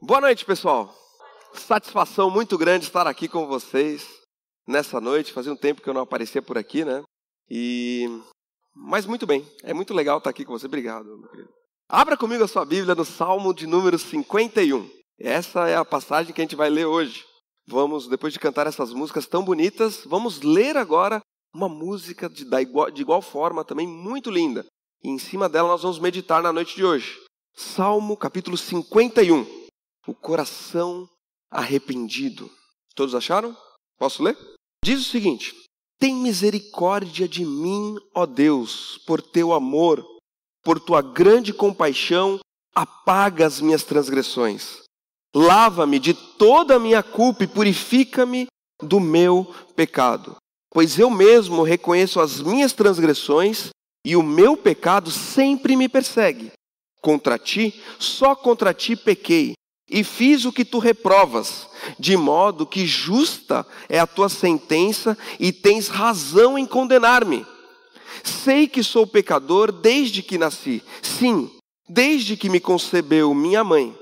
Boa noite, pessoal. Satisfação muito grande estar aqui com vocês nessa noite. Fazia um tempo que eu não aparecia por aqui, né? Mas muito bem, é muito legal estar aqui com você. Obrigado, meu querido. Abra comigo a sua Bíblia no Salmo de número 51. Essa é a passagem que a gente vai ler hoje. Vamos, depois de cantar essas músicas tão bonitas, vamos ler agora uma música de igual forma também muito linda. E em cima dela nós vamos meditar na noite de hoje. Salmo capítulo 51. O coração arrependido. Todos acharam? Posso ler? Diz o seguinte: tem misericórdia de mim, ó Deus, por teu amor, por tua grande compaixão, apaga as minhas transgressões. Lava-me de toda a minha culpa e purifica-me do meu pecado. Pois eu mesmo reconheço as minhas transgressões e o meu pecado sempre me persegue. Contra ti, só contra ti pequei. E fiz o que tu reprovas, de modo que justa é a tua sentença e tens razão em condenar-me. Sei que sou pecador desde que nasci, sim, desde que me concebeu minha mãe.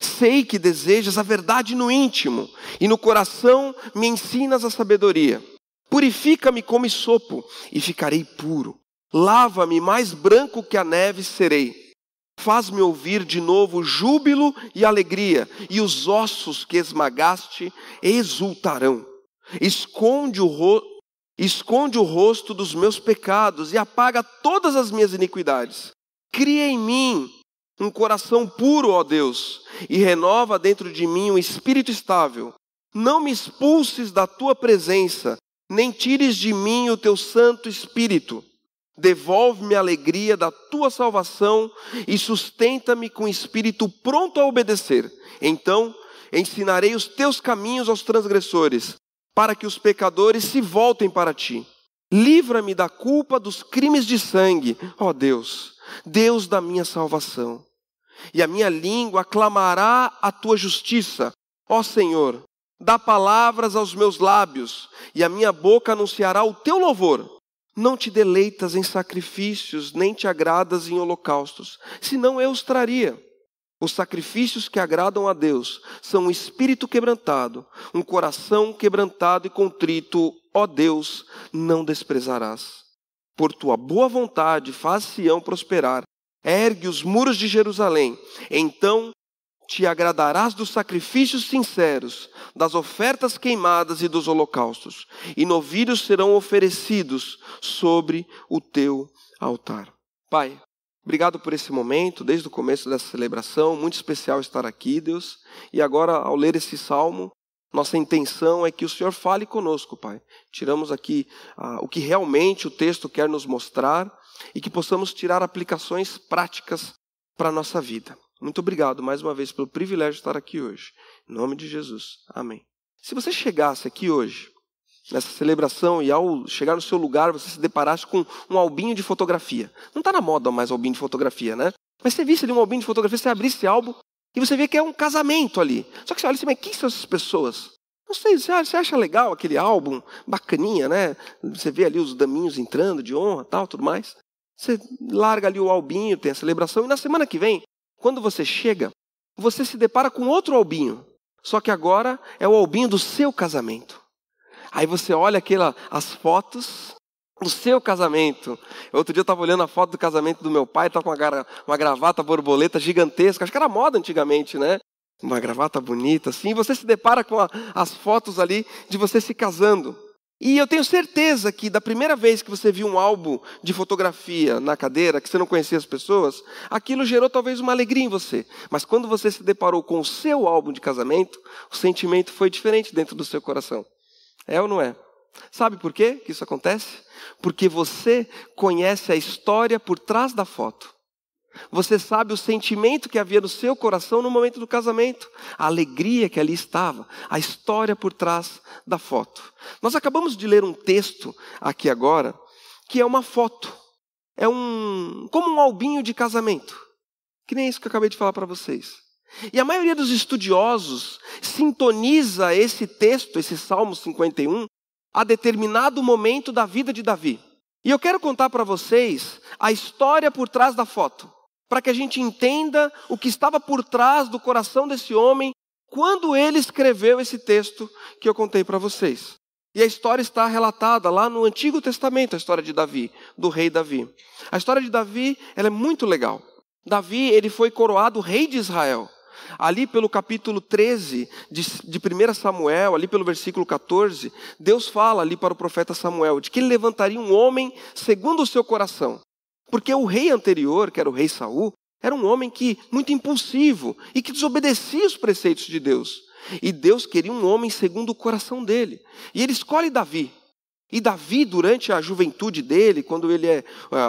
Sei que desejas a verdade no íntimo e no coração me ensinas a sabedoria. Purifica-me como isopo e ficarei puro. Lava-me mais branco que a neve serei. Faz-me ouvir de novo júbilo e alegria, e os ossos que esmagaste exultarão. Esconde o rosto dos meus pecados e apaga todas as minhas iniquidades. Cria em mim um coração puro, ó Deus, e renova dentro de mim um espírito estável. Não me expulses da tua presença, nem tires de mim o teu Santo Espírito. Devolve-me a alegria da tua salvação e sustenta-me com espírito pronto a obedecer. Então ensinarei os teus caminhos aos transgressores, para que os pecadores se voltem para ti. Livra-me da culpa dos crimes de sangue, ó Deus, Deus da minha salvação. E a minha língua aclamará a tua justiça, ó Senhor. Dá palavras aos meus lábios, e a minha boca anunciará o teu louvor. Não te deleitas em sacrifícios, nem te agradas em holocaustos, senão eu os traria. Os sacrifícios que agradam a Deus são um espírito quebrantado, um coração quebrantado e contrito, ó Deus, não desprezarás. Por tua boa vontade faz Sião prosperar, ergue os muros de Jerusalém, então te agradarás dos sacrifícios sinceros, das ofertas queimadas e dos holocaustos, e novilhos serão oferecidos sobre o teu altar. Pai, obrigado por esse momento, desde o começo dessa celebração, muito especial estar aqui, Deus. E agora, ao ler esse salmo, nossa intenção é que o Senhor fale conosco, Pai. Tiramos aqui o que realmente o texto quer nos mostrar e que possamos tirar aplicações práticas para a nossa vida. Muito obrigado mais uma vez pelo privilégio de estar aqui hoje. Em nome de Jesus. Amém. Se você chegasse aqui hoje, nessa celebração, e ao chegar no seu lugar, você se deparasse com um albinho de fotografia. Não está na moda mais albinho de fotografia, né? Mas você visse ali um albinho de fotografia, você abrisse esse álbum e você vê que é um casamento ali. Só que você olha assim, mas quem são essas pessoas? Não sei, você acha legal aquele álbum, bacaninha, né? Você vê ali os daminhos entrando de honra, tal, tudo mais. Você larga ali o albinho, tem a celebração, e na semana que vem, quando você chega, você se depara com outro albinho. Só que agora é o albinho do seu casamento. Aí você olha as fotos do seu casamento. Outro dia eu estava olhando a foto do casamento do meu pai, estava com uma gravata borboleta gigantesca. Acho que era moda antigamente, né? Uma gravata bonita assim. E você se depara com as fotos ali de você se casando. E eu tenho certeza que da primeira vez que você viu um álbum de fotografia na cadeira, que você não conhecia as pessoas, aquilo gerou talvez uma alegria em você. Mas quando você se deparou com o seu álbum de casamento, o sentimento foi diferente dentro do seu coração. É ou não é? Sabe por quê que isso acontece? Porque você conhece a história por trás da foto. Você sabe o sentimento que havia no seu coração no momento do casamento, a alegria que ali estava, a história por trás da foto. Nós acabamos de ler um texto aqui agora, que é uma foto. É como um albinho de casamento. Que nem isso que eu acabei de falar para vocês. E a maioria dos estudiosos sintoniza esse texto, esse Salmo 51, a determinado momento da vida de Davi. E eu quero contar para vocês a história por trás da foto. para que a gente entenda o que estava por trás do coração desse homem quando ele escreveu esse texto que eu contei para vocês. E a história está relatada lá no Antigo Testamento, a história de Davi, do rei Davi. A história de Davi, ela é muito legal. Davi, ele foi coroado rei de Israel. Ali pelo capítulo 13 de 1 Samuel, ali pelo versículo 14, Deus fala ali para o profeta Samuel de que ele levantaria um homem segundo o seu coração. Porque o rei anterior, que era o rei Saul, era um homem muito impulsivo e que desobedecia os preceitos de Deus. E Deus queria um homem segundo o coração dele. E ele escolhe Davi. E Davi, durante a juventude dele, quando ele é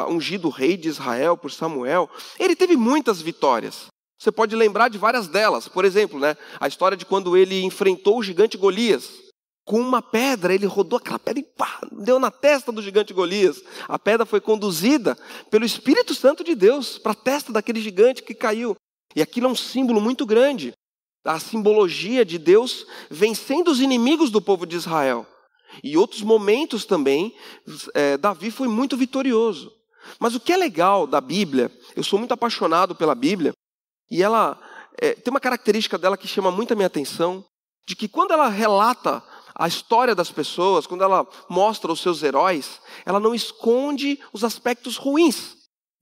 ungido rei de Israel por Samuel, ele teve muitas vitórias. Você pode lembrar de várias delas. Por exemplo, a história de quando ele enfrentou o gigante Golias. Com uma pedra, ele rodou aquela pedra e deu na testa do gigante Golias. A pedra foi conduzida pelo Espírito Santo de Deus para a testa daquele gigante que caiu. E aquilo é um símbolo muito grande. A simbologia de Deus vencendo os inimigos do povo de Israel. E outros momentos também, Davi foi muito vitorioso. Mas o que é legal da Bíblia, eu sou muito apaixonado pela Bíblia, e ela tem uma característica dela que chama muito a minha atenção, de que quando ela relata a história das pessoas, quando ela mostra os seus heróis, ela não esconde os aspectos ruins,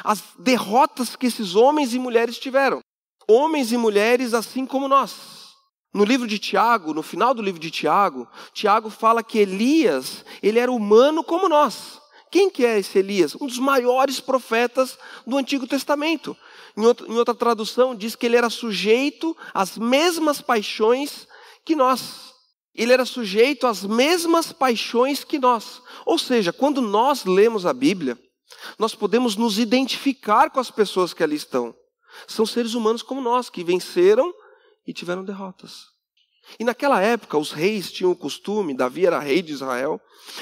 as derrotas que esses homens e mulheres tiveram. Homens e mulheres assim como nós. No livro de Tiago, no final do livro de Tiago, Tiago fala que Elias, ele era humano como nós. Quem que é esse Elias? Um dos maiores profetas do Antigo Testamento. Em outra tradução diz que ele era sujeito às mesmas paixões que nós. Ele era sujeito às mesmas paixões que nós. Ou seja, quando nós lemos a Bíblia, nós podemos nos identificar com as pessoas que ali estão. São seres humanos como nós, que venceram e tiveram derrotas. E naquela época, os reis tinham o costume, Davi era rei de Israel,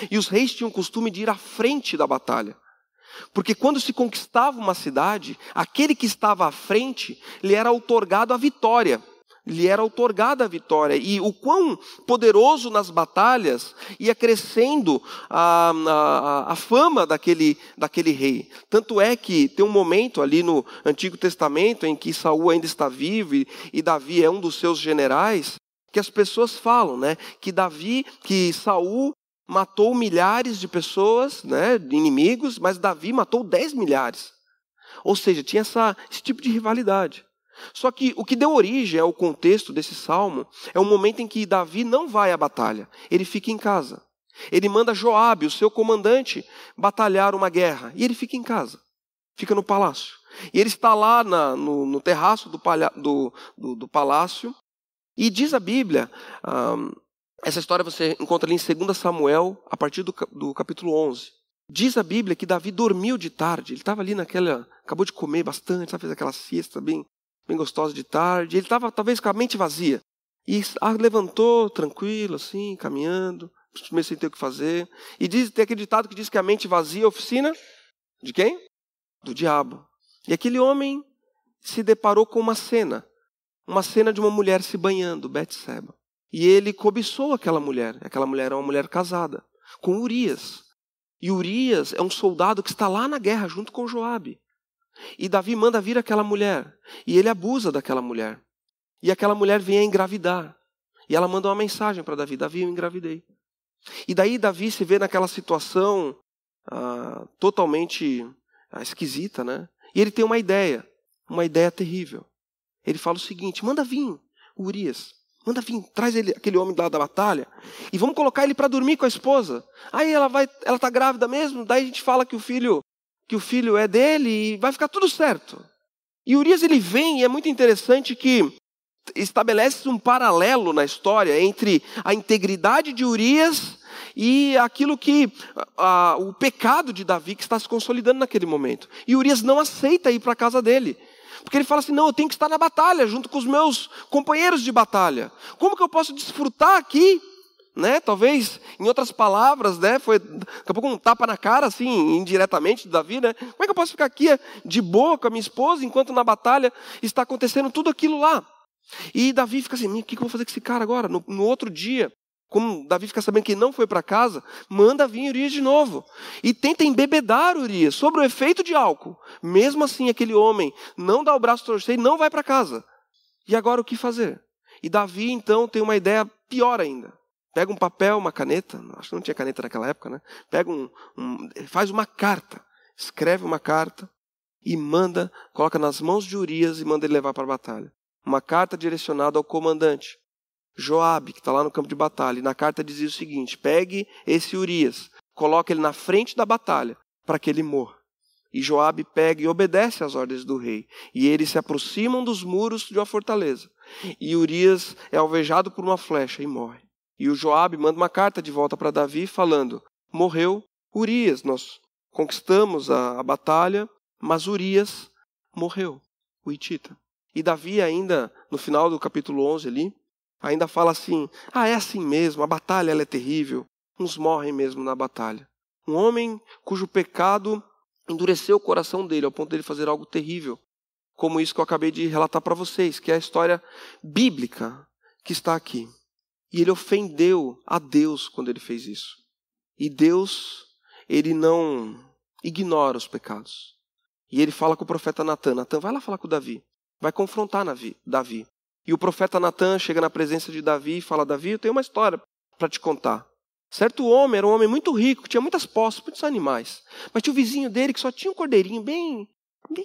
e os reis tinham o costume de ir à frente da batalha. Porque quando se conquistava uma cidade, aquele que estava à frente, lhe era outorgado a vitória. Lhe era outorgada a vitória. E o quão poderoso nas batalhas ia crescendo a fama daquele rei. Tanto é que tem um momento ali no Antigo Testamento em que Saul ainda está vivo e Davi é um dos seus generais, que as pessoas falam, que Saul matou milhares de pessoas, inimigos, mas Davi matou 10 milhares. Ou seja, tinha esse tipo de rivalidade. Só que o que deu origem ao contexto desse salmo é o momento em que Davi não vai à batalha, ele fica em casa. Ele manda Joabe, o seu comandante, batalhar uma guerra, e ele fica em casa, fica no palácio. E ele está lá no terraço do palácio, e diz a Bíblia, essa história você encontra ali em 2 Samuel, a partir do capítulo 11. Diz a Bíblia que Davi dormiu de tarde, ele estava ali acabou de comer bastante, fez aquela siesta bem gostosa de tarde, ele estava talvez com a mente vazia. E levantou tranquilo, assim, caminhando, meio sem ter o que fazer. E tem aquele ditado que diz que a mente vazia é a oficina de quem? Do diabo. E aquele homem se deparou com uma cena de uma mulher se banhando, Betseba. E ele cobiçou aquela mulher era uma mulher casada, com Urias. E Urias é um soldado que está lá na guerra junto com Joabe. E Davi manda vir aquela mulher. E ele abusa daquela mulher. E aquela mulher vem a engravidar. E ela manda uma mensagem para Davi. Davi, eu engravidei. E daí Davi se vê naquela situação totalmente esquisita, E ele tem uma ideia terrível. Ele fala o seguinte: manda vir Urias. Manda vir, traz aquele homem lá da batalha. E vamos colocar ele para dormir com a esposa. Aí ela está grávida mesmo. Daí a gente fala que o filho é dele e vai ficar tudo certo. E Urias ele vem, e é muito interessante que estabelece um paralelo na história entre a integridade de Urias e aquilo que o pecado de Davi que está se consolidando naquele momento. E Urias não aceita ir para a casa dele. Porque ele fala assim: não, eu tenho que estar na batalha junto com os meus companheiros de batalha. Como que eu posso desfrutar aqui? Talvez, em outras palavras, foi daqui a pouco um tapa na cara, assim, indiretamente de Davi, Como é que eu posso ficar aqui de boa com a minha esposa, enquanto na batalha está acontecendo tudo aquilo lá? E Davi fica assim: o que eu vou fazer com esse cara agora? No outro dia, como Davi fica sabendo que não foi para casa, manda vir Urias de novo. E tenta embebedar Urias sobre o efeito de álcool. Mesmo assim, aquele homem não dá o braço a torcer e não vai para casa. E agora o que fazer? E Davi, então, tem uma ideia pior ainda. Pega um papel, uma caneta, acho que não tinha caneta naquela época, né? Faz uma carta, escreve uma carta e manda, coloca nas mãos de Urias e manda ele levar para a batalha. Uma carta direcionada ao comandante, Joabe, que está lá no campo de batalha. E na carta dizia o seguinte: pegue esse Urias, coloque ele na frente da batalha, para que ele morra. E Joabe pega e obedece às ordens do rei. E eles se aproximam dos muros de uma fortaleza. E Urias é alvejado por uma flecha e morre. E o Joabe manda uma carta de volta para Davi falando: morreu Urias, nós conquistamos a batalha, mas Urias morreu, o hitita. E Davi ainda, no final do capítulo 11 ali, ainda fala assim: é assim mesmo, a batalha ela é terrível, uns morrem mesmo na batalha. Um homem cujo pecado endureceu o coração dele ao ponto dele fazer algo terrível, como isso que eu acabei de relatar para vocês, que é a história bíblica que está aqui. E ele ofendeu a Deus quando ele fez isso. E Deus, ele não ignora os pecados. E ele fala com o profeta Natan: Natan, vai lá falar com Davi, vai confrontar Davi. E o profeta Natan chega na presença de Davi e fala: Davi, eu tenho uma história para te contar. Certo homem, era um homem muito rico, tinha muitas posses, muitos animais. Mas tinha o vizinho dele que só tinha um cordeirinho bem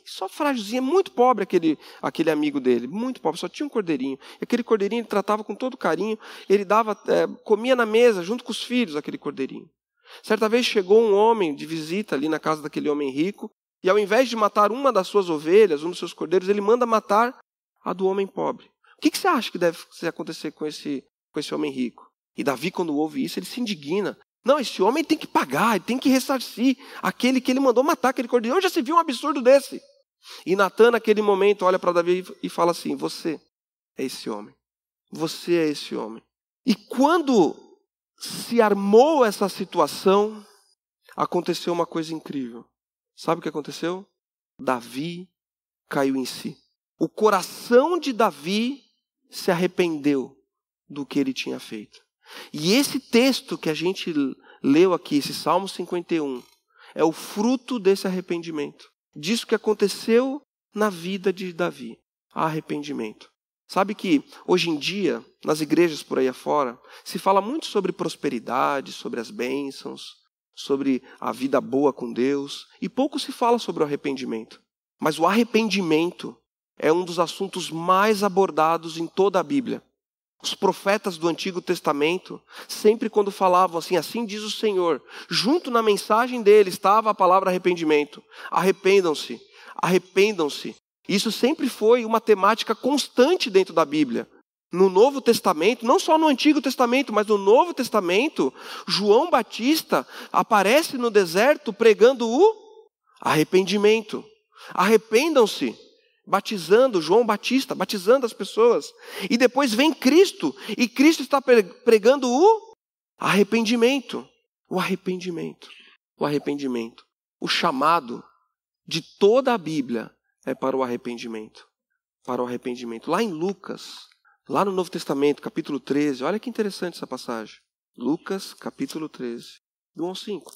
só frágilzinho, muito pobre aquele amigo dele, muito pobre, só tinha um cordeirinho. E aquele cordeirinho ele tratava com todo carinho, ele comia na mesa junto com os filhos aquele cordeirinho. Certa vez chegou um homem de visita ali na casa daquele homem rico, e ao invés de matar uma das suas ovelhas, um dos seus cordeiros, ele manda matar a do homem pobre. O que você acha que deve acontecer com esse homem rico? E Davi, quando ouve isso, ele se indigna. Não, esse homem tem que pagar, ele tem que ressarcir aquele que ele mandou matar, aquele cordeiro. Já se viu um absurdo desse? E Natan, naquele momento, olha para Davi e fala assim: você é esse homem. Você é esse homem. E quando se armou essa situação, aconteceu uma coisa incrível. Sabe o que aconteceu? Davi caiu em si. O coração de Davi se arrependeu do que ele tinha feito. E esse texto que a gente leu aqui, esse Salmo 51, é o fruto desse arrependimento. Disso que aconteceu na vida de Davi. Arrependimento. Sabe que hoje em dia, nas igrejas por aí afora, se fala muito sobre prosperidade, sobre as bênçãos, sobre a vida boa com Deus, e pouco se fala sobre o arrependimento. Mas o arrependimento é um dos assuntos mais abordados em toda a Bíblia. Os profetas do Antigo Testamento, sempre quando falavam assim diz o Senhor, junto na mensagem deles estava a palavra arrependimento. Arrependam-se, arrependam-se. Isso sempre foi uma temática constante dentro da Bíblia. No Novo Testamento, não só no Antigo Testamento, mas no Novo Testamento, João Batista aparece no deserto pregando o arrependimento. Arrependam-se. Batizando, João Batista, batizando as pessoas. E depois vem Cristo, e Cristo está pregando o arrependimento. O arrependimento. O arrependimento. O chamado de toda a Bíblia é para o arrependimento. Para o arrependimento. Lá em Lucas, lá no Novo Testamento, capítulo 13, olha que interessante essa passagem. Lucas, capítulo 13, do 1 ao 5.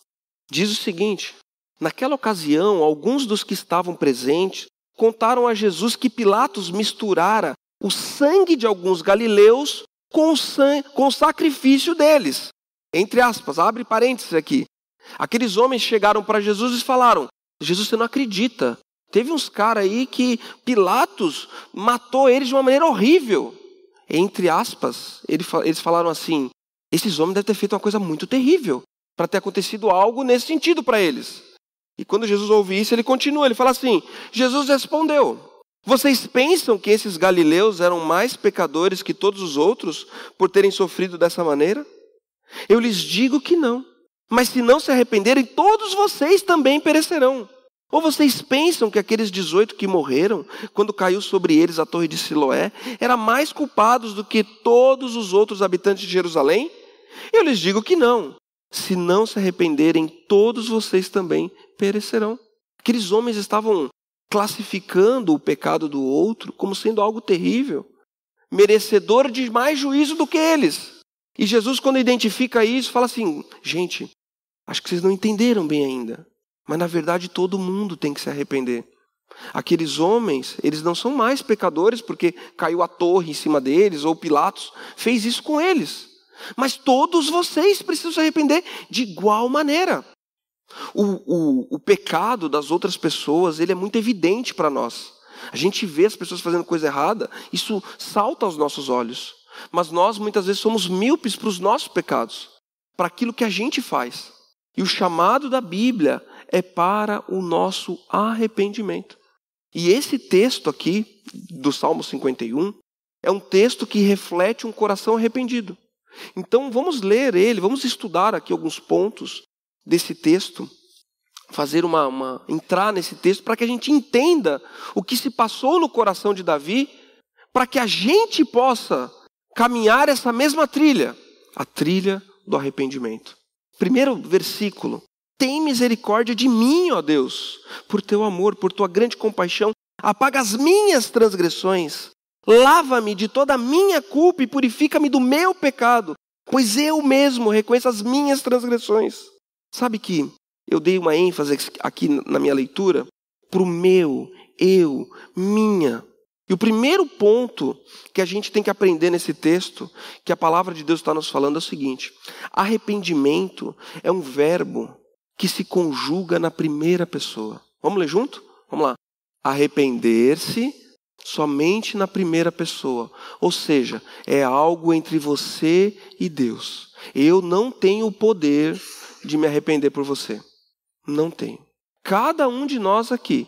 Diz o seguinte: naquela ocasião, alguns dos que estavam presentes contaram a Jesus que Pilatos misturara o sangue de alguns galileus com o sacrifício deles. Entre aspas, abre parênteses aqui. Aqueles homens chegaram para Jesus e falaram: Jesus, você não acredita. Teve uns caras aí que Pilatos matou eles de uma maneira horrível. Entre aspas, eles falaram assim: esses homens devem ter feito uma coisa muito terrível para ter acontecido algo nesse sentido para eles. E quando Jesus ouve isso, ele continua, ele fala assim: Jesus respondeu: vocês pensam que esses galileus eram mais pecadores que todos os outros por terem sofrido dessa maneira? Eu lhes digo que não. Mas se não se arrependerem, todos vocês também perecerão. Ou vocês pensam que aqueles 18 que morreram, quando caiu sobre eles a torre de Siloé, eram mais culpados do que todos os outros habitantes de Jerusalém? Eu lhes digo que não. Se não se arrependerem, todos vocês também perecerão. Aqueles homens estavam classificando o pecado do outro como sendo algo terrível, merecedor de mais juízo do que eles. E Jesus, quando identifica isso, fala assim, gente, acho que vocês não entenderam bem ainda. Mas na verdade todo mundo tem que se arrepender. Aqueles homens, eles não são mais pecadores porque caiu a torre em cima deles, ou Pilatos fez isso com eles. Mas todos vocês precisam se arrepender de igual maneira. O pecado das outras pessoas, ele é muito evidente para nós. A gente vê as pessoas fazendo coisa errada, isso salta aos nossos olhos. Mas nós muitas vezes somos míopes para os nossos pecados, para aquilo que a gente faz. E o chamado da Bíblia é para o nosso arrependimento. E esse texto aqui, do Salmo 51, é um texto que reflete um coração arrependido. Então vamos ler ele, vamos estudar aqui alguns pontos desse texto, fazer entrar nesse texto para que a gente entenda o que se passou no coração de Davi, para que a gente possa caminhar essa mesma trilha, a trilha do arrependimento. Primeiro versículo: tem misericórdia de mim, ó Deus, por teu amor, por tua grande compaixão, apaga as minhas transgressões, lava-me de toda a minha culpa e purifica-me do meu pecado, pois eu mesmo reconheço as minhas transgressões. Sabe que eu dei uma ênfase aqui na minha leitura para o meu, eu, minha. E o primeiro ponto que a gente tem que aprender nesse texto, que a palavra de Deus está nos falando, é o seguinte: arrependimento é um verbo que se conjuga na primeira pessoa. Vamos ler junto? Vamos lá. Arrepender-se somente na primeira pessoa. Ou seja, é algo entre você e Deus. Eu não tenho o poder de me arrepender por você. Não tenho. Cada um de nós aqui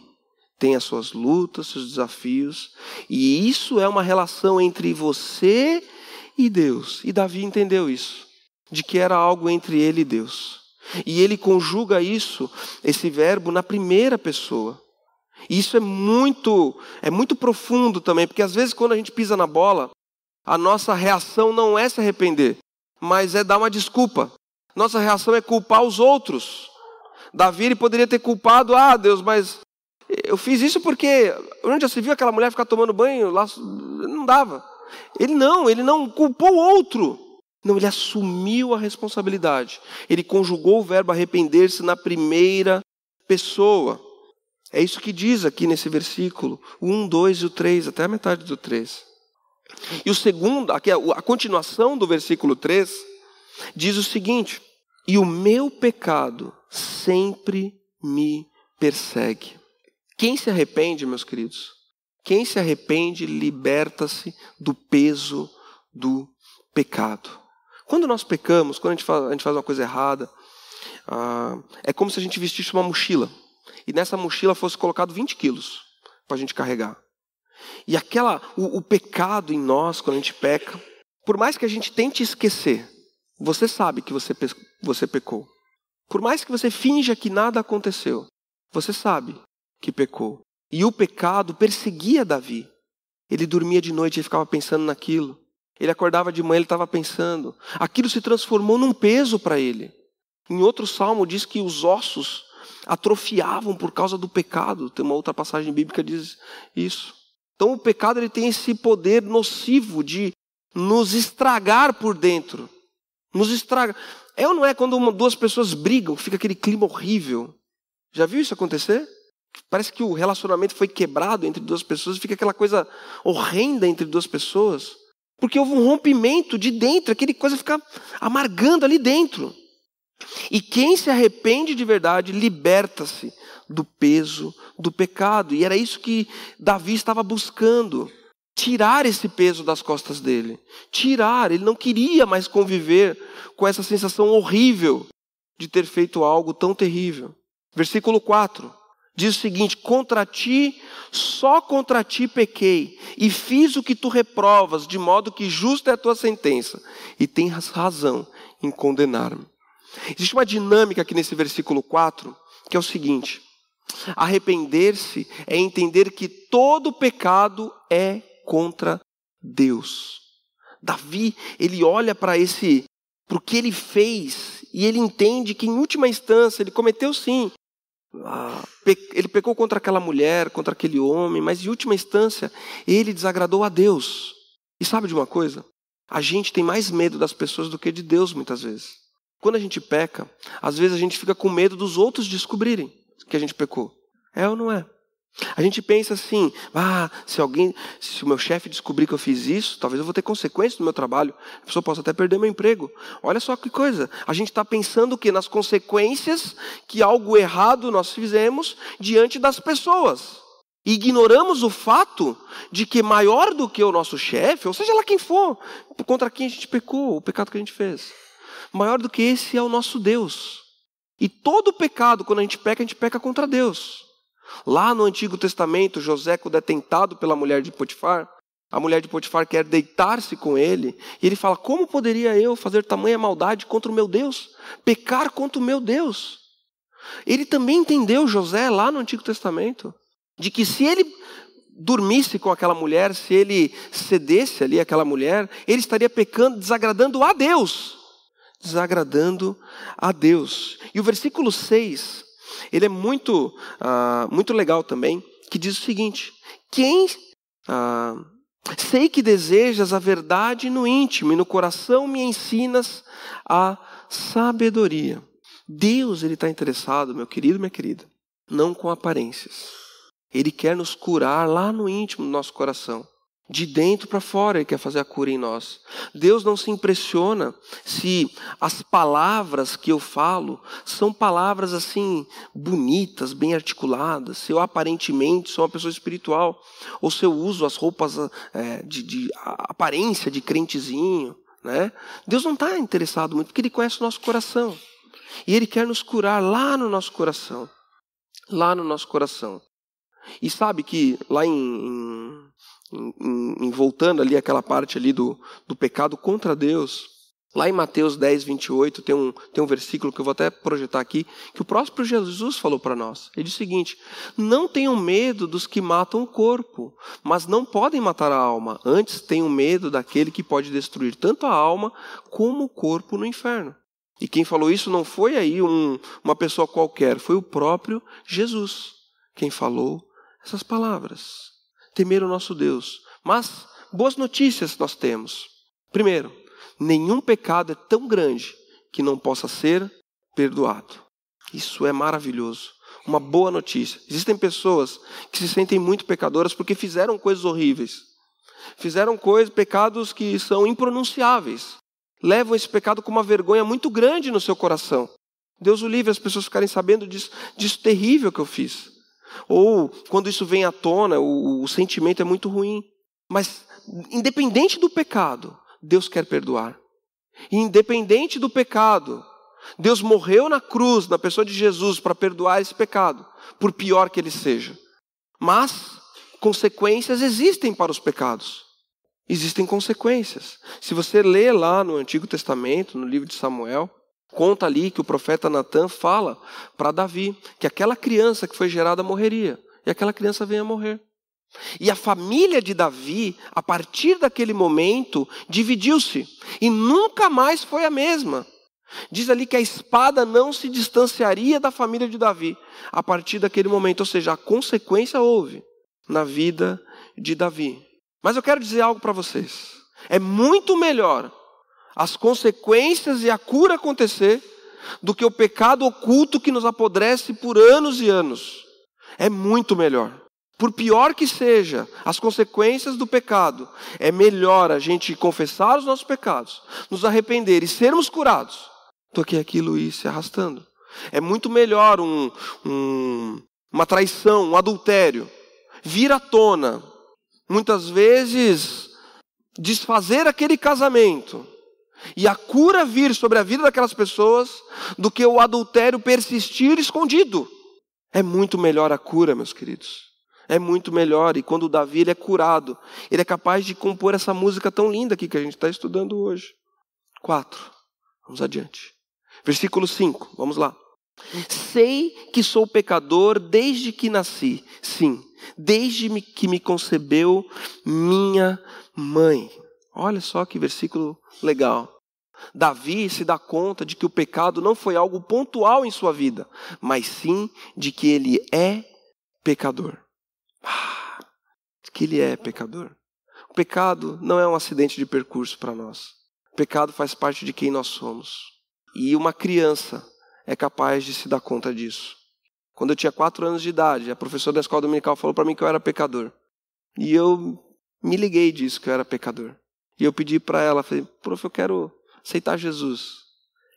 tem as suas lutas, seus desafios, e isso é uma relação entre você e Deus. E Davi entendeu isso, de que era algo entre ele e Deus. E ele conjuga isso, esse verbo, na primeira pessoa. E isso é muito profundo também, porque às vezes quando a gente pisa na bola, a nossa reação não é se arrepender, mas é dar uma desculpa. Nossa reação é culpar os outros. Davi, ele poderia ter culpado, Deus, mas eu fiz isso porque, onde já se viu aquela mulher ficar tomando banho lá? Não dava. Ele não culpou o outro. Não, ele assumiu a responsabilidade. Ele conjugou o verbo arrepender-se na primeira pessoa. É isso que diz aqui nesse versículo, o 1, 2 e o 3, até a metade do 3. E o segundo, aqui a continuação do versículo 3, diz o seguinte: e o meu pecado sempre me persegue. Quem se arrepende, meus queridos? Quem se arrepende liberta-se do peso do pecado. Quando nós pecamos, quando a gente faz uma coisa errada, é como se a gente vestisse uma mochila. E nessa mochila fosse colocado 20 quilos para a gente carregar. E o pecado em nós, quando a gente peca, por mais que a gente tente esquecer, você sabe que você pecou. Por mais que você finja que nada aconteceu, você sabe que pecou. E o pecado perseguia Davi. Ele dormia de noite e ficava pensando naquilo. Ele acordava de manhã, ele estava pensando. Aquilo se transformou num peso para ele. Em outro salmo diz que os ossos atrofiavam por causa do pecado. Tem uma outra passagem bíblica que diz isso. Então o pecado, ele tem esse poder nocivo de nos estragar por dentro. Nos estraga. É ou não é quando duas pessoas brigam, fica aquele clima horrível? Já viu isso acontecer? Parece que o relacionamento foi quebrado entre duas pessoas, fica aquela coisa horrenda entre duas pessoas, porque houve um rompimento de dentro, aquele coisa fica amargando ali dentro. E quem se arrepende de verdade liberta-se do peso do pecado. E era isso que Davi estava buscando. Tirar esse peso das costas dele. Ele não queria mais conviver com essa sensação horrível de ter feito algo tão terrível. Versículo 4 diz o seguinte: só contra ti pequei, e fiz o que tu reprovas, de modo que justa é a tua sentença, e tens razão em condenar-me. Existe uma dinâmica aqui nesse versículo 4, que é o seguinte: arrepender-se é entender que todo pecado é contra Deus. Davi, ele olha para o que ele fez, e ele entende que em última instância ele cometeu sim. Ele pecou contra aquela mulher, contra aquele homem, mas em última instância ele desagradou a Deus. E sabe de uma coisa? A gente tem mais medo das pessoas do que de Deus, muitas vezes. Quando a gente peca, às vezes a gente fica com medo dos outros descobrirem que a gente pecou. É ou não é? A gente pensa assim, se o meu chefe descobrir que eu fiz isso, talvez eu vou ter consequências no meu trabalho. A pessoa possa até perder meu emprego. Olha só que coisa. A gente está pensando o quê? Nas consequências que algo errado nós fizemos diante das pessoas. E ignoramos o fato de que maior do que o nosso chefe, ou seja lá quem for, contra quem a gente pecou, o pecado que a gente fez, maior do que esse é o nosso Deus. E todo pecado, quando a gente peca contra Deus. Lá no Antigo Testamento, José, quando é tentado pela mulher de Potifar, a mulher de Potifar quer deitar-se com ele, e ele fala, como poderia eu fazer tamanha maldade contra o meu Deus? Pecar contra o meu Deus? Ele também entendeu, José, lá no Antigo Testamento, de que se ele dormisse com aquela mulher, se ele cedesse ali àquela mulher, ele estaria pecando, desagradando a Deus. Desagradando a Deus. E o versículo 6... ele é muito legal também, que diz o seguinte, sei que desejas a verdade no íntimo e no coração me ensinas a sabedoria. Deus, ele está interessado, meu querido, minha querida, não com aparências. Ele quer nos curar lá no íntimo do nosso coração. De dentro para fora Ele quer fazer a cura em nós. Deus não se impressiona se as palavras que eu falo são palavras assim bonitas, bem articuladas, se eu aparentemente sou uma pessoa espiritual, ou se eu uso as roupas de aparência de crentezinho. Né? Deus não está interessado muito, porque Ele conhece o nosso coração. E Ele quer nos curar lá no nosso coração. Lá no nosso coração. E sabe que lá voltando ali aquela parte ali do pecado contra Deus, lá em Mateus 10, 28, tem um versículo que eu vou até projetar aqui, que o próprio Jesus falou para nós. Ele diz o seguinte, não tenham medo dos que matam o corpo, mas não podem matar a alma, antes tenham medo daquele que pode destruir tanto a alma como o corpo no inferno. E quem falou isso não foi aí uma pessoa qualquer, foi o próprio Jesus, quem falou essas palavras. Temer o nosso Deus. Mas boas notícias nós temos. Primeiro, nenhum pecado é tão grande que não possa ser perdoado. Isso é maravilhoso. Uma boa notícia. Existem pessoas que se sentem muito pecadoras porque fizeram coisas horríveis. Fizeram pecados que são impronunciáveis. Levam esse pecado com uma vergonha muito grande no seu coração. Deus o livre as pessoas ficarem sabendo disso terrível que eu fiz. Ou quando isso vem à tona, o sentimento é muito ruim. Mas independente do pecado, Deus quer perdoar. E independente do pecado, Deus morreu na cruz, na pessoa de Jesus, para perdoar esse pecado, por pior que ele seja. Mas consequências existem para os pecados. Existem consequências. Se você lê lá no Antigo Testamento, no livro de Samuel, conta ali que o profeta Natã fala para Davi que aquela criança que foi gerada morreria. E aquela criança veio a morrer. E a família de Davi, a partir daquele momento, dividiu-se. E nunca mais foi a mesma. Diz ali que a espada não se distanciaria da família de Davi a partir daquele momento. Ou seja, a consequência houve na vida de Davi. Mas eu quero dizer algo para vocês. É muito melhor as consequências e a cura acontecer do que o pecado oculto que nos apodrece por anos e anos. É muito melhor. Por pior que seja as consequências do pecado, é melhor a gente confessar os nossos pecados, nos arrepender e sermos curados, do que aquilo ir se arrastando. É muito melhor uma traição, um adultério, vir à tona, muitas vezes desfazer aquele casamento, e a cura vir sobre a vida daquelas pessoas, do que o adultério persistir escondido. É muito melhor a cura, meus queridos. É muito melhor. E quando o Davi ele é curado, ele é capaz de compor essa música tão linda aqui que a gente está estudando hoje. 4. Vamos adiante. Versículo 5. Vamos lá. Sei que sou pecador desde que nasci. Sim, desde que me concebeu minha mãe. Olha só que versículo legal. Davi se dá conta de que o pecado não foi algo pontual em sua vida, mas sim de que ele é pecador. Que ele é pecador. O pecado não é um acidente de percurso para nós. O pecado faz parte de quem nós somos. E uma criança é capaz de se dar conta disso. Quando eu tinha 4 anos de idade, a professora da escola dominical falou para mim que eu era pecador. E eu me liguei disso, que eu era pecador. E eu pedi para ela, falei, prof, eu quero aceitar Jesus.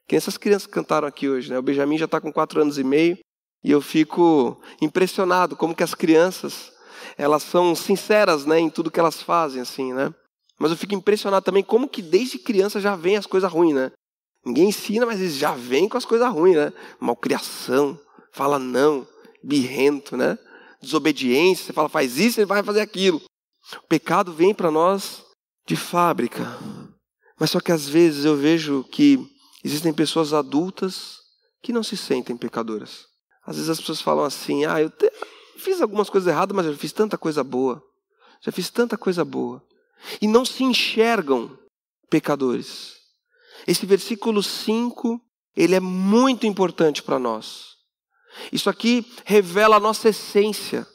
Que essas crianças cantaram aqui hoje, né? O Benjamin já está com 4 anos e meio. E eu fico impressionado como que as crianças, elas são sinceras, né, em tudo que elas fazem, assim, né? Mas eu fico impressionado também como que desde criança já vem as coisas ruins, né? Ninguém ensina, mas eles já vêm com as coisas ruins, né? Malcriação, fala não, birrento, né? Desobediência, você fala faz isso, ele vai fazer aquilo. O pecado vem para nós de fábrica. Mas só que às vezes eu vejo que existem pessoas adultas que não se sentem pecadoras. Às vezes as pessoas falam assim, eu fiz algumas coisas erradas, mas eu fiz tanta coisa boa. Já fiz tanta coisa boa. E não se enxergam pecadores. Esse versículo 5, ele é muito importante para nós. Isso aqui revela a nossa essência.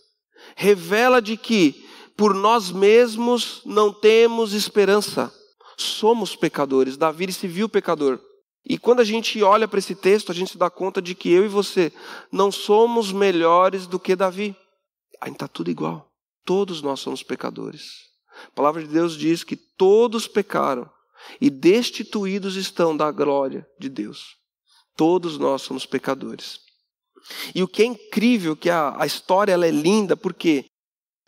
Revela de que por nós mesmos não temos esperança. Somos pecadores. Davi se viu pecador. E quando a gente olha para esse texto, a gente se dá conta de que eu e você não somos melhores do que Davi. Aí está tudo igual. Todos nós somos pecadores. A palavra de Deus diz que todos pecaram e destituídos estão da glória de Deus. Todos nós somos pecadores. E o que é incrível, que a história ela é linda, porque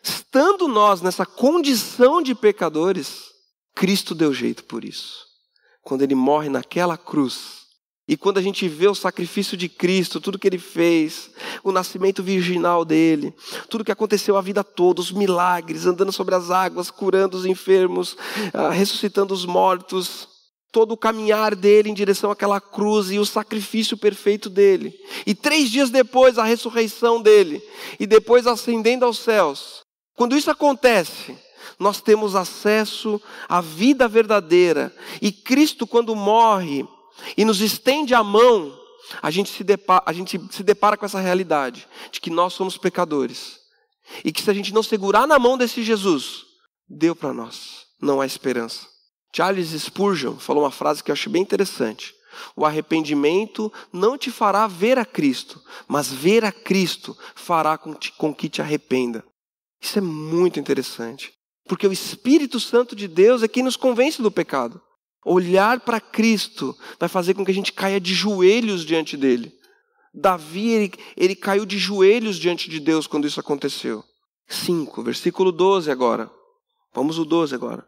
estando nós nessa condição de pecadores, Cristo deu jeito por isso. Quando ele morre naquela cruz, e quando a gente vê o sacrifício de Cristo, tudo que ele fez, o nascimento virginal dele, tudo que aconteceu a vida toda, os milagres, andando sobre as águas, curando os enfermos, ressuscitando os mortos, todo o caminhar dele em direção àquela cruz e o sacrifício perfeito dele. E 3 dias depois, a ressurreição dele, e depois ascendendo aos céus. Quando isso acontece, nós temos acesso à vida verdadeira. E Cristo, quando morre e nos estende a mão, a gente se depara com essa realidade de que nós somos pecadores. E que se a gente não segurar na mão desse Jesus, deu para nós, não há esperança. Charles Spurgeon falou uma frase que eu acho bem interessante. O arrependimento não te fará ver a Cristo, mas ver a Cristo fará com que te arrependa. Isso é muito interessante. Porque o Espírito Santo de Deus é quem nos convence do pecado. Olhar para Cristo vai fazer com que a gente caia de joelhos diante dele. Davi, ele caiu de joelhos diante de Deus quando isso aconteceu. 5, versículo 12 agora. Vamos o 12 agora.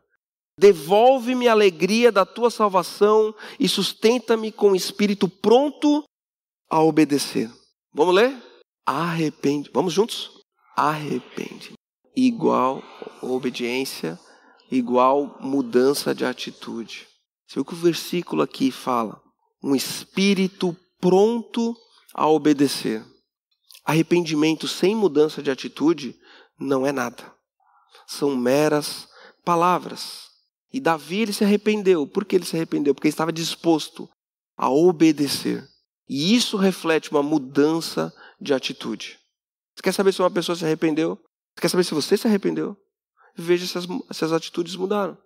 Devolve-me a alegria da tua salvação e sustenta-me com o espírito pronto a obedecer. Vamos ler? Arrepende. Vamos juntos? Arrepende. Igual obediência, igual mudança de atitude. Você viu que o versículo aqui fala? Um espírito pronto a obedecer. Arrependimento sem mudança de atitude não é nada. São meras palavras. E Davi, ele se arrependeu. Por que ele se arrependeu? Porque ele estava disposto a obedecer. E isso reflete uma mudança de atitude. Você quer saber se uma pessoa se arrependeu? Você quer saber se você se arrependeu? Veja se as atitudes mudaram.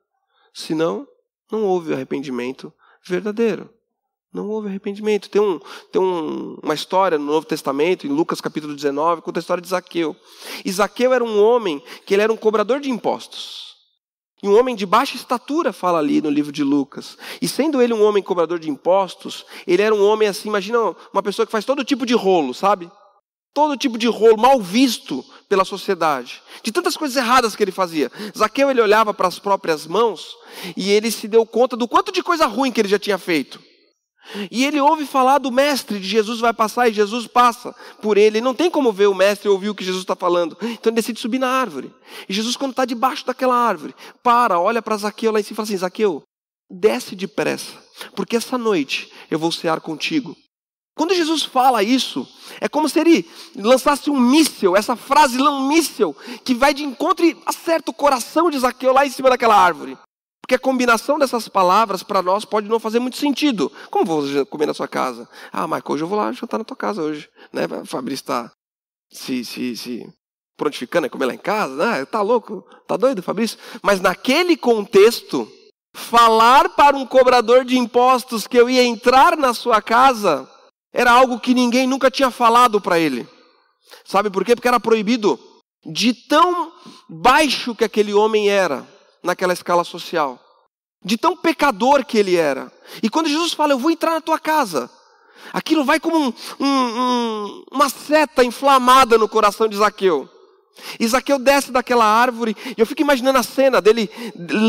Se não, não houve arrependimento verdadeiro. Não houve arrependimento. Tem uma história no Novo Testamento, em Lucas capítulo 19, conta a história de Zaqueu. E Zaqueu era um homem que ele era um cobrador de impostos. E um homem de baixa estatura, fala ali no livro de Lucas. E sendo ele um homem cobrador de impostos, ele era um homem assim, imagina uma pessoa que faz todo tipo de rolo, sabe? Todo tipo de rolo, mal visto pela sociedade. De tantas coisas erradas que ele fazia. Zaqueu, ele olhava para as próprias mãos e ele se deu conta do quanto de coisa ruim que ele já tinha feito. E ele ouve falar do mestre, de Jesus vai passar, e Jesus passa por ele. Ele não tem como ver o mestre e ouvir o que Jesus está falando. Então ele decide subir na árvore. E Jesus, quando está debaixo daquela árvore, olha para Zaqueu lá em cima e fala assim, Zaqueu, desce depressa, porque essa noite eu vou cear contigo. Quando Jesus fala isso, é como se ele lançasse um míssil, essa frase é um míssil, que vai de encontro e acerta o coração de Zaqueu lá em cima daquela árvore. Porque a combinação dessas palavras para nós pode não fazer muito sentido. Como vou comer na sua casa? Ah, Michael, hoje eu vou lá jantar na tua casa hoje. Né? Fabrício está se prontificando, é comer lá em casa, tá louco, tá doido, Fabrício? Mas naquele contexto, falar para um cobrador de impostos que eu ia entrar na sua casa era algo que ninguém nunca tinha falado para ele. Sabe por quê? Porque era proibido. De tão baixo que aquele homem era naquela escala social. De tão pecador que ele era. E quando Jesus fala, eu vou entrar na tua casa, aquilo vai como uma seta inflamada no coração de Zaqueu. E Zaqueu desce daquela árvore, e eu fico imaginando a cena dele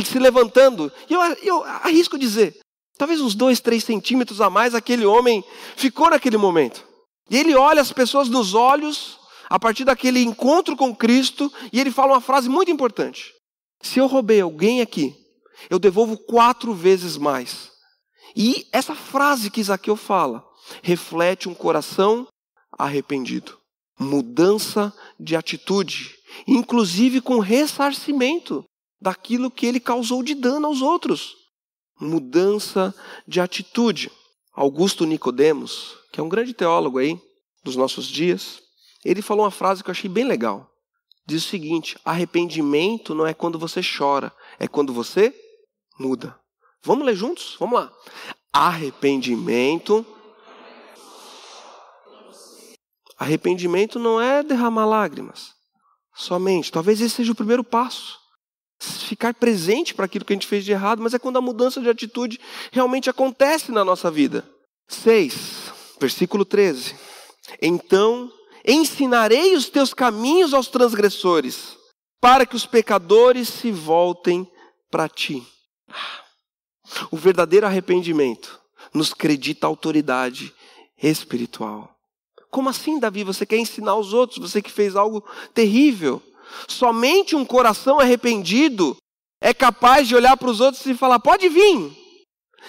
se levantando. E eu arrisco dizer, talvez uns 2, 3 centímetros a mais, aquele homem ficou naquele momento. E ele olha as pessoas nos olhos, a partir daquele encontro com Cristo, e ele fala uma frase muito importante. Se eu roubei alguém aqui, eu devolvo 4 vezes mais. E essa frase que Zaqueu fala, reflete um coração arrependido. Mudança de atitude, inclusive com ressarcimento daquilo que ele causou de dano aos outros. Mudança de atitude. Augusto Nicodemos, que é um grande teólogo aí dos nossos dias, ele falou uma frase que eu achei bem legal. Diz o seguinte: arrependimento não é quando você chora, é quando você muda. Vamos ler juntos? Vamos lá. Arrependimento não é derramar lágrimas somente. Talvez esse seja o primeiro passo. Ficar presente para aquilo que a gente fez de errado, mas é quando a mudança de atitude realmente acontece na nossa vida. 6, versículo 13. Então ensinarei os teus caminhos aos transgressores, para que os pecadores se voltem para ti. O verdadeiro arrependimento nos acredita autoridade espiritual. Como assim, Davi? Você quer ensinar os outros? Você que fez algo terrível. Somente um coração arrependido é capaz de olhar para os outros e falar, pode vir.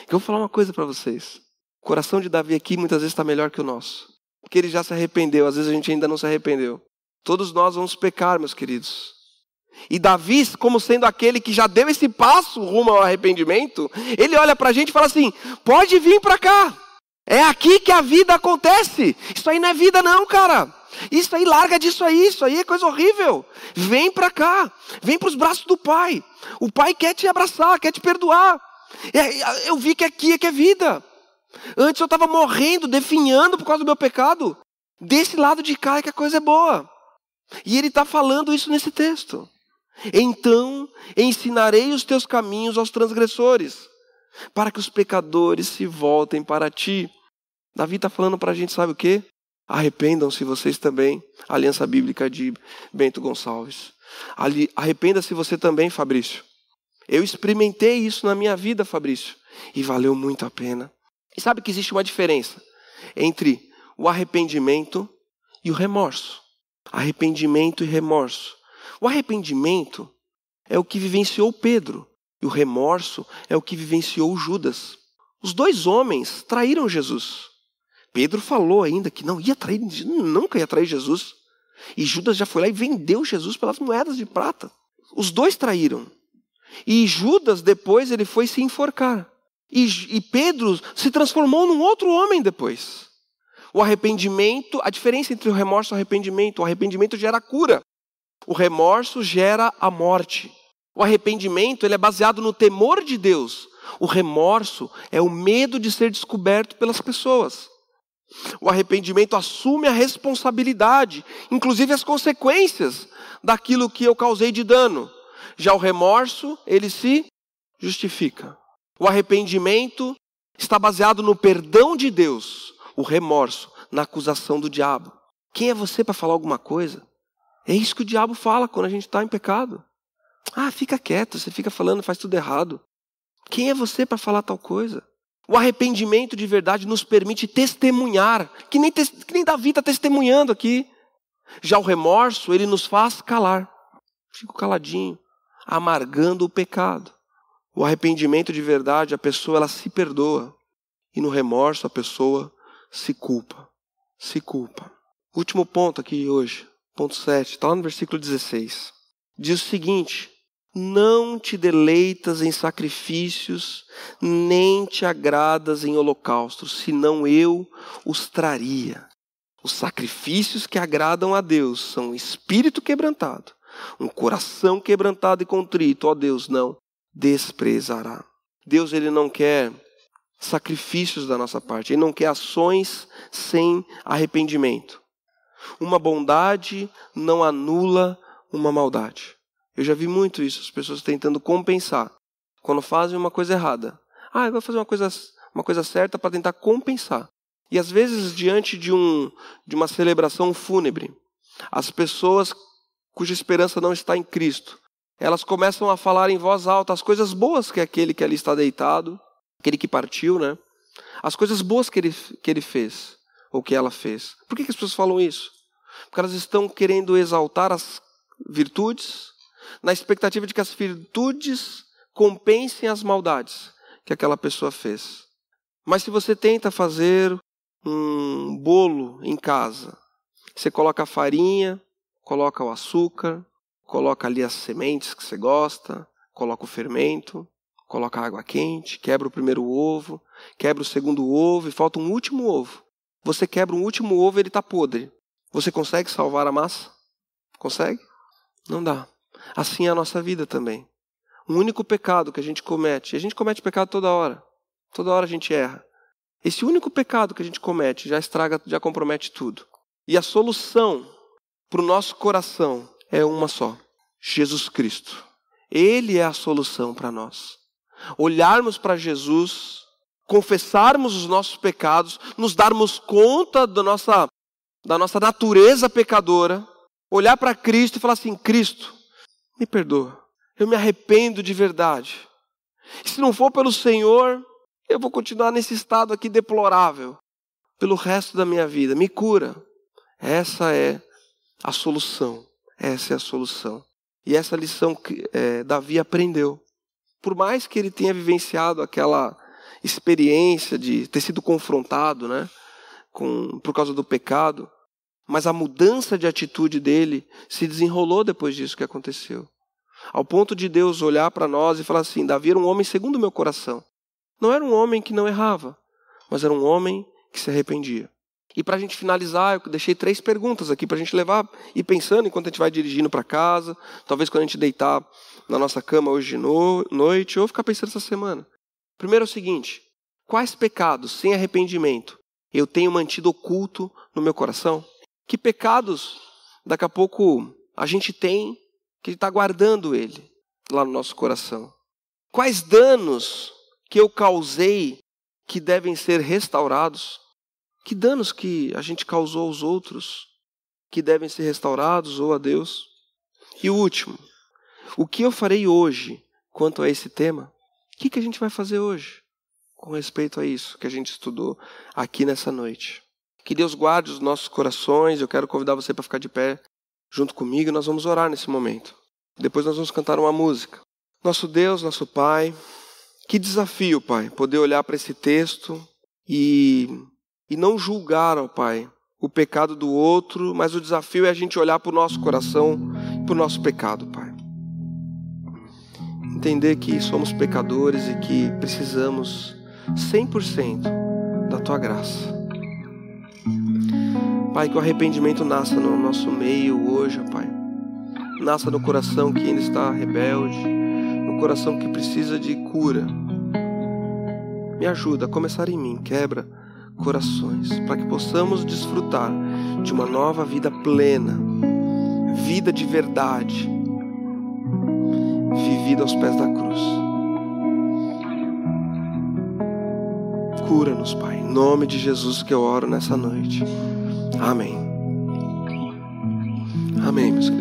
Eu vou falar uma coisa para vocês. O coração de Davi aqui muitas vezes está melhor que o nosso. Porque ele já se arrependeu, às vezes a gente ainda não se arrependeu. Todos nós vamos pecar, meus queridos. E Davi, como sendo aquele que já deu esse passo rumo ao arrependimento, ele olha para a gente e fala assim, pode vir para cá. É aqui que a vida acontece. Isso aí não é vida não, cara. Isso aí, larga disso aí. Isso aí é coisa horrível. Vem para cá. Vem para os braços do Pai. O Pai quer te abraçar, quer te perdoar. Eu vi que aqui é que é vida. Antes eu estava morrendo, definhando por causa do meu pecado. Desse lado de cá é que a coisa é boa. E ele está falando isso nesse texto. Então ensinarei os teus caminhos aos transgressores, para que os pecadores se voltem para ti. Davi está falando para a gente, sabe o quê? Arrependam-se vocês também. Aliança Bíblica de Bento Gonçalves. Arrependa-se você também, Fabrício. Eu experimentei isso na minha vida, Fabrício, e valeu muito a pena. E sabe que existe uma diferença entre o arrependimento e o remorso. Arrependimento e remorso. O arrependimento é o que vivenciou Pedro. E o remorso é o que vivenciou Judas. Os 2 homens traíram Jesus. Pedro falou ainda que não ia trair, nunca ia trair Jesus. E Judas já foi lá e vendeu Jesus pelas moedas de prata. Os 2 traíram. E Judas depois ele foi se enforcar. E Pedro se transformou num outro homem depois. O arrependimento, a diferença entre o remorso e o arrependimento gera cura. O remorso gera a morte. O arrependimento ele é baseado no temor de Deus. O remorso é o medo de ser descoberto pelas pessoas. O arrependimento assume a responsabilidade, inclusive as consequências daquilo que eu causei de dano. Já o remorso, ele se justifica. O arrependimento está baseado no perdão de Deus. O remorso, na acusação do diabo. Quem é você para falar alguma coisa? É isso que o diabo fala quando a gente está em pecado. Fica quieto, você fica falando, faz tudo errado. Quem é você para falar tal coisa? O arrependimento de verdade nos permite testemunhar, que nem Davi está testemunhando aqui. Já o remorso, ele nos faz calar. Fico caladinho, amargando o pecado. O arrependimento de verdade, a pessoa ela se perdoa. E no remorso a pessoa se culpa. Se culpa. Último ponto aqui hoje, ponto 7, está lá no versículo 16. Diz o seguinte: não te deleitas em sacrifícios, nem te agradas em holocaustos, senão eu os traria. Os sacrifícios que agradam a Deus são um espírito quebrantado, um coração quebrantado e contrito, ó Deus, não desprezará. Deus, Ele não quer sacrifícios da nossa parte, Ele não quer ações sem arrependimento. Uma bondade não anula uma maldade. Eu já vi muito isso, as pessoas tentando compensar. Quando fazem uma coisa errada. Eu vou fazer uma coisa certa para tentar compensar. E às vezes, diante de uma celebração fúnebre, as pessoas cuja esperança não está em Cristo, elas começam a falar em voz alta as coisas boas que aquele que ali está deitado, aquele que partiu, né? As coisas boas que ele fez, ou que ela fez. Por que as pessoas falam isso? Porque elas estão querendo exaltar as virtudes, na expectativa de que as virtudes compensem as maldades que aquela pessoa fez. Mas se você tenta fazer um bolo em casa, você coloca a farinha, coloca o açúcar, coloca ali as sementes que você gosta, coloca o fermento, coloca a água quente, quebra o primeiro ovo, quebra o segundo ovo e falta um último ovo. Você quebra um último ovo e ele está podre. Você consegue salvar a massa? Consegue? Não dá. Assim é a nossa vida também. Um único pecado que a gente comete, e a gente comete pecado toda hora a gente erra. Esse único pecado que a gente comete já estraga, já compromete tudo. E a solução para o nosso coração é uma só: Jesus Cristo. Ele é a solução para nós. Olharmos para Jesus, confessarmos os nossos pecados, nos darmos conta da nossa natureza pecadora, olhar para Cristo e falar assim: Cristo, me perdoa, eu me arrependo de verdade. E se não for pelo Senhor, eu vou continuar nesse estado aqui deplorável pelo resto da minha vida. Me cura. Essa é a solução. Essa é a solução. E essa lição que Davi aprendeu. Por mais que ele tenha vivenciado aquela experiência de ter sido confrontado, né, por causa do pecado, mas a mudança de atitude dele se desenrolou depois disso que aconteceu. Ao ponto de Deus olhar para nós e falar assim: Davi era um homem segundo o meu coração. Não era um homem que não errava, mas era um homem que se arrependia. E para a gente finalizar, eu deixei 3 perguntas aqui para a gente levar e pensando enquanto a gente vai dirigindo para casa, talvez quando a gente deitar na nossa cama hoje de noite, ou ficar pensando essa semana. Primeiro é o seguinte: quais pecados sem arrependimento eu tenho mantido oculto no meu coração? Que pecados daqui a pouco a gente tem que está guardando ele lá no nosso coração? Quais danos que eu causei que devem ser restaurados? Que danos que a gente causou aos outros que devem ser restaurados ou a Deus? E o último, o que eu farei hoje quanto a esse tema? O que a gente vai fazer hoje com respeito a isso que a gente estudou aqui nessa noite? Que Deus guarde os nossos corações. Eu quero convidar você para ficar de pé junto comigo e nós vamos orar nesse momento. Depois nós vamos cantar uma música. Nosso Deus, nosso Pai, que desafio, Pai, poder olhar para esse texto e não julgar, ó Pai, o pecado do outro, mas o desafio é a gente olhar para o nosso coração e para o nosso pecado, Pai. Entender que somos pecadores e que precisamos 100% da Tua graça. Pai, que o arrependimento nasça no nosso meio hoje, ó Pai. Nasça no coração que ainda está rebelde, no coração que precisa de cura. Me ajuda a começar em mim, quebra corações, para que possamos desfrutar de uma nova vida plena, vida de verdade, vivida aos pés da cruz. Cura-nos, Pai, em nome de Jesus que eu oro nessa noite. Amém. Amém, meus queridos.